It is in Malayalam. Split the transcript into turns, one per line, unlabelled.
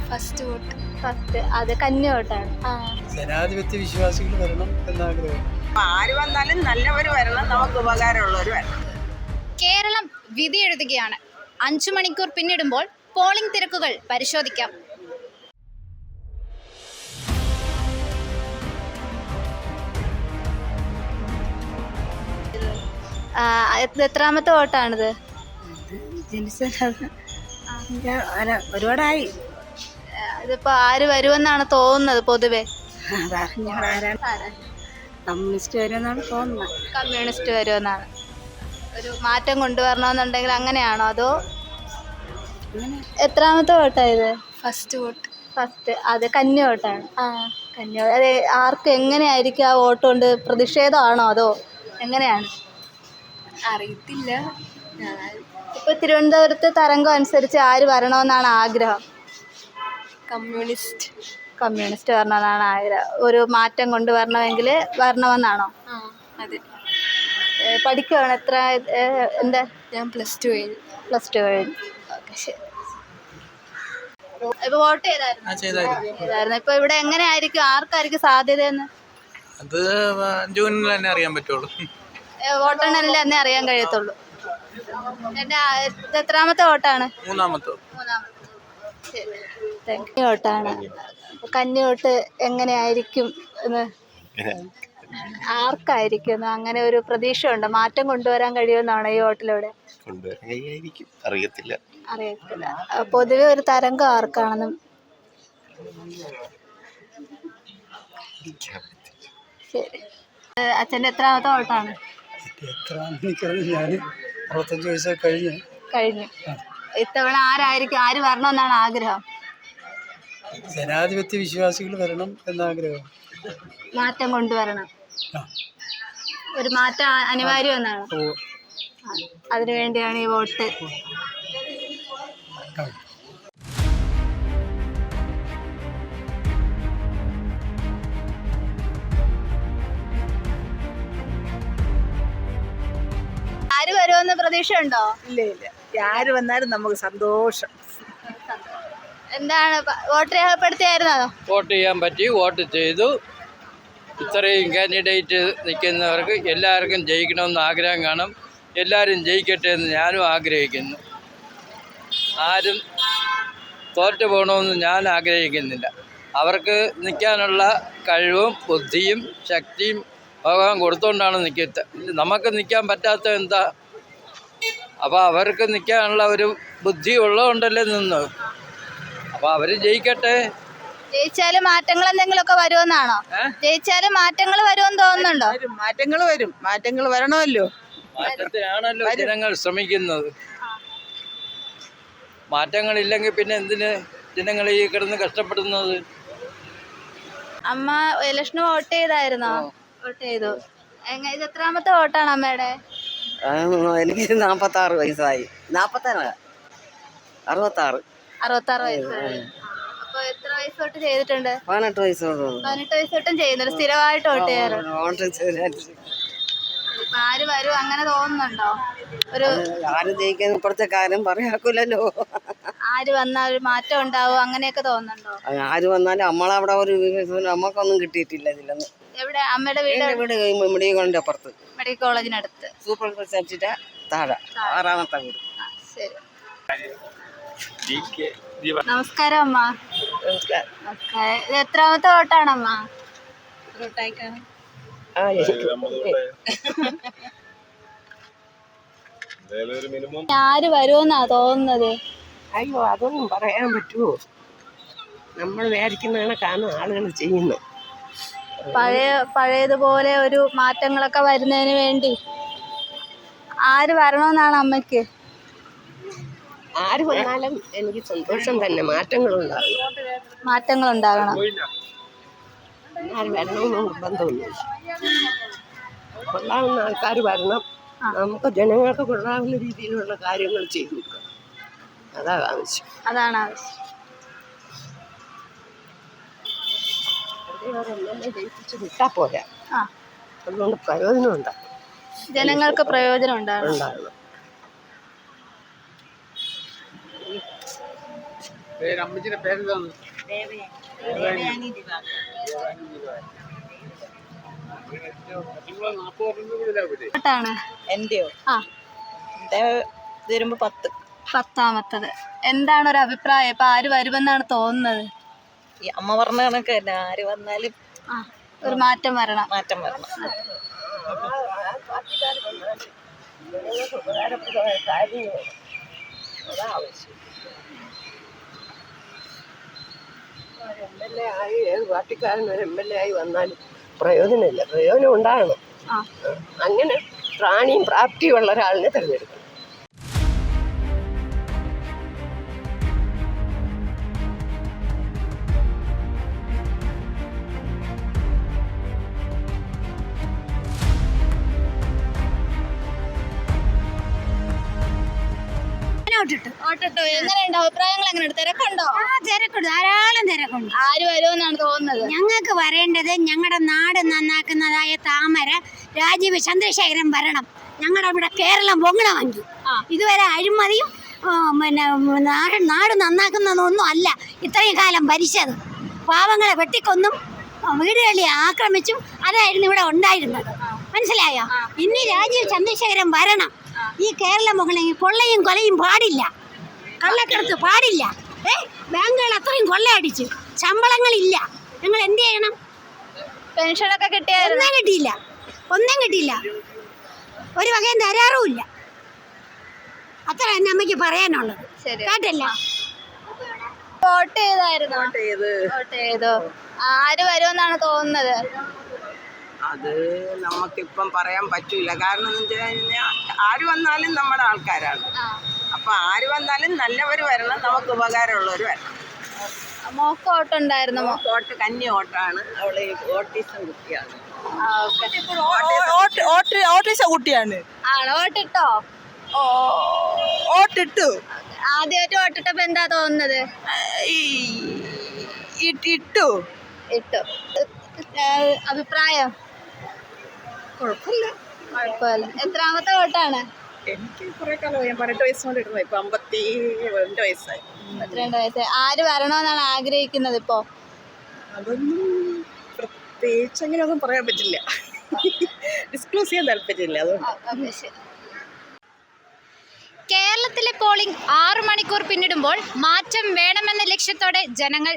First vote. ഫസ്റ്റ് അത് കന്നി വോട്ടാണ്.
ജനാധിപത്യ വിശ്വാസികൾ വരണം എന്നാഗ്രഹം.
ആര് വന്നാലും നല്ലവർ വരണം, നമുക്ക് ഉപകാരമുള്ളവർ വരണം.
കേരളം വിധി എഴുതുകയാണ്. 5 മണിക്കൂർ പിന്നിടുമ്പോൾ പോളിംഗ് തിരക്കുകൾ പരിശോധിക്കാം. എത്രാമത്തെ വോട്ടാണിത്?
ഒരുപാടായി.
ഇതിപ്പോ ആര് വരുമെന്നാണ് തോന്നുന്നത് പൊതുവെ?
കമ്മ്യൂണിസ്റ്റ് വരുമെന്നാണ് തോന്നുന്നത്.
കമ്മ്യൂണിസ്റ്റ് വരുമെന്നാണ്. ഒരു മാറ്റം കൊണ്ടുവരണമെന്നുണ്ടെങ്കിൽ അങ്ങനെയാണോ, അതോ? എത്രാമത്തെ വോട്ടായത്?
First vote.
ഫസ്റ്റ് അത് കന്നി വോട്ടാണ്. കന്നി. അത് ആർക്ക് എങ്ങനെയായിരിക്കും ആ വോട്ട് കൊണ്ട്? പ്രതിഷേധമാണോ അതോ എങ്ങനെയാണ്?
അറിയത്തില്ല.
ഇപ്പൊ തിരുവനന്തപുരത്തെ തരംഗം അനുസരിച്ച് ആര് വരണമെന്നാണ് ആഗ്രഹം?
കമ്മ്യൂണിസ്റ്റ്.
കമ്മ്യൂണിസ്റ്റ് വരണമെന്നാണ് ആഗ്രഹം. ഒരു മാറ്റം കൊണ്ടുവരണമെങ്കിൽ വരണമെന്നാണോ?
അതെ.
പഠിക്കുകയാണ്. എത്ര എന്താ?
ഞാൻ +2 കഴിഞ്ഞു.
+2 കഴിഞ്ഞു. ഓക്കെ, ശരി. ഇപ്പൊ വോട്ട് ചെയ്തായിരുന്നു. ഇപ്പൊ ഇവിടെ എങ്ങനെയായിരിക്കും, ആർക്കായിരിക്കും സാധ്യതയെന്ന്?
അത് ജൂണിൽ തന്നെ അറിയാൻ പറ്റുള്ളൂ.
വോട്ടെണ്ണലിൽ തന്നെ അറിയാൻ കഴിയത്തുള്ളൂ. എന്റെ എത്രാമത്തെ വോട്ടാണ്?
മൂന്നാമത്തെ.
ശരി, താങ്ക് യു. വോട്ടാണ്. കന്നി വോട്ട് എങ്ങനെയായിരിക്കും എന്ന് ആർക്കായിരിക്കും അങ്ങനെ ഒരു പ്രതീക്ഷയുണ്ട്? മാറ്റം കൊണ്ടുവരാൻ കഴിയുമെന്നാണ് ഈ വോട്ടിലൂടെ?
അറിയത്തില്ല.
പൊതുവെ ഒരു തരംഗം ആർക്കാണെന്നും? ശരി. അച്ഛൻ്റെ എത്രാമത്തെ വോട്ടാണ്?
ഞാൻ 65 വയസ്സൊക്കെ കഴിഞ്ഞു.
ഇത്തവണ ആര് വരണമെന്നാണ് ആഗ്രഹം?
ജനാധിപത്യ വിശ്വാസികൾ വരണം എന്നാഗ്രഹം.
മാറ്റം കൊണ്ടുവരണം. ഒരു മാറ്റം അനിവാര്യമെന്നാണ്. അതിനുവേണ്ടിയാണ് ഈ വോട്ട്. ആര് വരുമെന്ന് പ്രതീക്ഷയുണ്ടോ?
ഇല്ല. ആര് വന്നാലും നമുക്ക് സന്തോഷം.
എന്താണ് വോട്ട് രേഖപ്പെടുത്തിയായിരുന്നോ?
വോട്ട് ചെയ്യാൻ പറ്റി, വോട്ട് ചെയ്തു. ഇത്രയും കാൻഡിഡേറ്റ് നിൽക്കുന്നവർക്ക് എല്ലാവർക്കും ജയിക്കണമെന്ന് ആഗ്രഹം കാണും. എല്ലാവരും ജയിക്കട്ടെ എന്ന് ഞാനും ആഗ്രഹിക്കുന്നു. ആരും തോറ്റു പോകണമെന്ന് ഞാൻ ആഗ്രഹിക്കുന്നില്ല. അവർക്ക് നിൽക്കാനുള്ള കഴിവും ബുദ്ധിയും ശക്തിയും ഭഗവാൻ കൊടുത്തുകൊണ്ടാണ് നിൽക്കുന്നത്. നമുക്ക് നിൽക്കാൻ പറ്റാത്ത എന്താ? അപ്പോൾ അവർക്ക് നിൽക്കാനുള്ള ഒരു ബുദ്ധി ഉള്ളതുകൊണ്ടല്ലേ നിന്ന്. അപ്പോൾ അവർ ജയിക്കട്ടെ.
ജയിച്ചാലും മാറ്റങ്ങൾ എന്തെങ്കിലുമൊക്കെ വരുമെന്നാണോ? ജയിച്ചാലും മാറ്റങ്ങൾ വരുമെന്ന് തോന്നുന്നുണ്ടോ?
മാറ്റങ്ങൾ വരണമല്ലോ.
മാറ്റത്തിനാണല്ലോ ജനങ്ങൾ ശ്രമിക്കുന്നത്. മാറ്റങ്ങളില്ലെങ്കിൽ പിന്നെ എന്തിന് ജനങ്ങൾ ഈ കിടന്ന് കഷ്ടപ്പെടുന്നത്?
അമ്മ ഇലക്ഷന് വോട്ട് ചെയ്തായിരുന്നോ? വോട്ട് ചെയ്തു. ഇത് എത്രാമത്തെ വോട്ടാണ് അമ്മയുടെ?
എനിക്ക് 46 വയസ്സായി. 66
വയസ്സായി. അപ്പൊ എത്ര വയസ്സ് തൊട്ട് ചെയ്തിട്ടുണ്ട്?
18 വയസ്സോളം.
18 വയസ്സ് തൊട്ടും ചെയ്യുന്നുണ്ട്. സ്ഥിരമായിട്ട് വോട്ട് ചെയ്യാറുണ്ട്. ആര് വരും അങ്ങനെ തോന്നുന്നുണ്ടോ?
ആര് ജയിക്കാൻ ഇപ്പോഴത്തെ കാര്യം പറയാക്കൂലല്ലോ.
ആര് വന്നാൽ ഒരു മാറ്റം ഉണ്ടാവും അങ്ങനെയൊക്കെ തോന്നുന്നുണ്ടോ?
ആര് വന്നാലും നമ്മളവിടെ ഒരു നമുക്കൊന്നും കിട്ടിയിട്ടില്ല ഇതിലൊന്നും.
എവിടെ അമ്മയുടെ വീട്?
മെഡിക്കൽ കോളേജിന്റെ അപ്പുറത്ത്,
മെഡിക്കൽ കോളേജിനടുത്ത്,
സൂപ്പർ സ്പെഷ്യാലിറ്റിയുടെ താഴെ 6ാമത്തെ വീട്.
ശരി. നമസ്കാരം അമ്മ. ഇത് എത്രാമത്തെ വോട്ടാണമ്മ? ആര് വരുമെന്നാ തോന്നുന്നത്?
അയ്യോ, അതൊന്നും പറയാൻ പറ്റുമോ? നമ്മൾ വിചാരിക്കുന്നതാണ് കാണും ആളുകൾ ചെയ്യുന്നത്.
പഴയതുപോലെ ഒരു മാറ്റങ്ങളൊക്കെ വരുന്നതിന് വേണ്ടി ആര് വരണമെന്നാണ് അമ്മയ്ക്ക്?
ആര് വന്നാലും എനിക്ക് സന്തോഷം തന്നെ.
മാറ്റങ്ങളുണ്ടാകണം.
ആര് വരണമെന്ന് നിർബന്ധമൊന്നുമില്ല. കൊള്ളാവുന്ന ആൾക്കാർ വരണം. നമുക്ക് ജനങ്ങൾക്ക് കൊള്ളാവുന്ന രീതിയിലുള്ള കാര്യങ്ങൾ ചെയ്തു കൊടുക്കണം. അതാണ് ആവശ്യം. ജയിപ്പിച്ച് വിട്ടാൽ പോരാ. അതുകൊണ്ട് പ്രയോജനം ഉണ്ടാകും.
ജനങ്ങൾക്ക് പ്രയോജനം ഉണ്ടാകണം.
അമ്മച്ചിയുടെ പേരെന്താണ്?
വോട്ടാണ്
എന്റെയോ
ആ
എന്റെ ഇത് വരുമ്പോ 10.
10ാമത്തത്. എന്താണ് ഒരു അഭിപ്രായം? ഇപ്പൊ ആര് വരുമെന്നാണ് തോന്നുന്നത്?
ഈ അമ്മ പറഞ്ഞ കണക്ക് തന്നെ, ആര് വന്നാലും
ആ ഒരു മാറ്റം വരണം.
മാറ്റം വരണം.
MLA ആയി ഏത് പാർട്ടിക്കാരൻ ഒരു MLA ആയി വന്നാലും പ്രയോജനമില്ല. പ്രയോജനം ഉണ്ടാകണം.
ആ
അങ്ങനെ ത്രാണിയും പ്രാപ്തിയുള്ള ഒരാളിനെ തിരഞ്ഞെടുക്കണം.
വോട്ടിട്ടു. എങ്ങനെയുണ്ട്? അഭിപ്രായങ്ങൾ എങ്ങനെയുണ്ട്? തിരക്കുണ്ടോ?
തിരക്കുണ്ട്, ധാരാളം തിരക്കുണ്ട്.
ആര് വരുമെന്നാണ് തോന്നുന്നത്?
ഞങ്ങൾക്ക് വരേണ്ടത് ഞങ്ങളുടെ നാട് നന്നാക്കുന്നതായ താമര രാജീവ് ചന്ദ്രശേഖരൻ വരണം. ഞങ്ങളുടെ ഇവിടെ കേരളം പൊങ്ങണമെങ്കിൽ ഇതുവരെ അഴിമതിയും പിന്നെ നാട് നന്നാക്കുന്നതൊന്നും അല്ല ഇത്രയും കാലം ഭരിച്ചത്. പാവങ്ങളെ വെട്ടിക്കൊന്നും വീടുകളിൽ ആക്രമിച്ചും അതായിരുന്നു ഇവിടെ ഉണ്ടായിരുന്നത്. മനസ്സിലായോ? ഇനി രാജീവ് ചന്ദ്രശേഖരൻ വരണം. ഈ കേരളം മുകളിൽ കൊള്ളയും കൊലയും പാടില്ല, കള്ളക്കടത്ത് പാടില്ല. ബാങ്കുകൾ അത്രയും കൊള്ളയടിച്ചു, ശമ്പളങ്ങളില്ല. നിങ്ങൾ എന്ത് ചെയ്യണം?
പെൻഷനൊക്കെ കിട്ടിയായിരുന്നു?
ഒന്നും കിട്ടിയില്ല, ഒരു വകയും തരാറുമില്ല. അത്ര തന്നെ അമ്മയ്ക്ക് പറയാനുള്ളത്. കേട്ടല്ല?
വോട്ട് ചെയ്തായിരുന്നു? വോട്ട് ചെയ്തു. ആര് വരുമെന്നാണ് തോന്നുന്നത്?
അത് നമുക്കിപ്പം പറയാൻ പറ്റൂല. കാരണം എന്ന് വെച്ച് കഴിഞ്ഞാൽ ആര് വന്നാലും നമ്മുടെ ആൾക്കാരാണ്. അപ്പൊ ആര് വന്നാലും നല്ലവർ വരണം, നമുക്ക് ഉപകാരമുള്ളവർ വരണം.
മോക്ക് വോട്ടുണ്ടായിരുന്നു?
വോട്ട് കന്നി വോട്ടാണ്. അവള് ഓട്ടീസം കുട്ടിയാണ്.
ഓട്ടീസ കുട്ടിയാണ്.
ആണോ? വോട്ടിട്ടോ?
ഓട്ടിട്ടു.
ആദ്യമായിട്ട് വോട്ടിട്ടപ്പോ എന്താ തോന്നുന്നത്?
ഇട്ടു.
അഭിപ്രായം?
കുഴപ്പമില്ല.
എത്രാമത്തെ വോട്ടാണ്?
എനിക്ക് കുറെ കാലമായി, ഞാൻ 18 വയസ്സ് കൊണ്ട് ഇടുന്നത്. ഇപ്പൊ 52 വയസ്സായി.
52 വയസ്സായി. ആര് വരണമെന്നാണ് ആഗ്രഹിക്കുന്നത് ഇപ്പോ?
അതൊന്നും പ്രത്യേകിച്ച് അങ്ങനെയൊന്നും പറയാൻ പറ്റില്ല. ഡിസ്ക്ലോസ് ചെയ്യാൻ താല്പര്യമില്ല. അതുകൊണ്ട്
കേരളത്തിലെ പോളിംഗ് 6 മണിക്കൂർ പിന്നിടുമ്പോൾ മാറ്റം വേണമെന്ന ലക്ഷ്യത്തോടെ ജനങ്ങൾ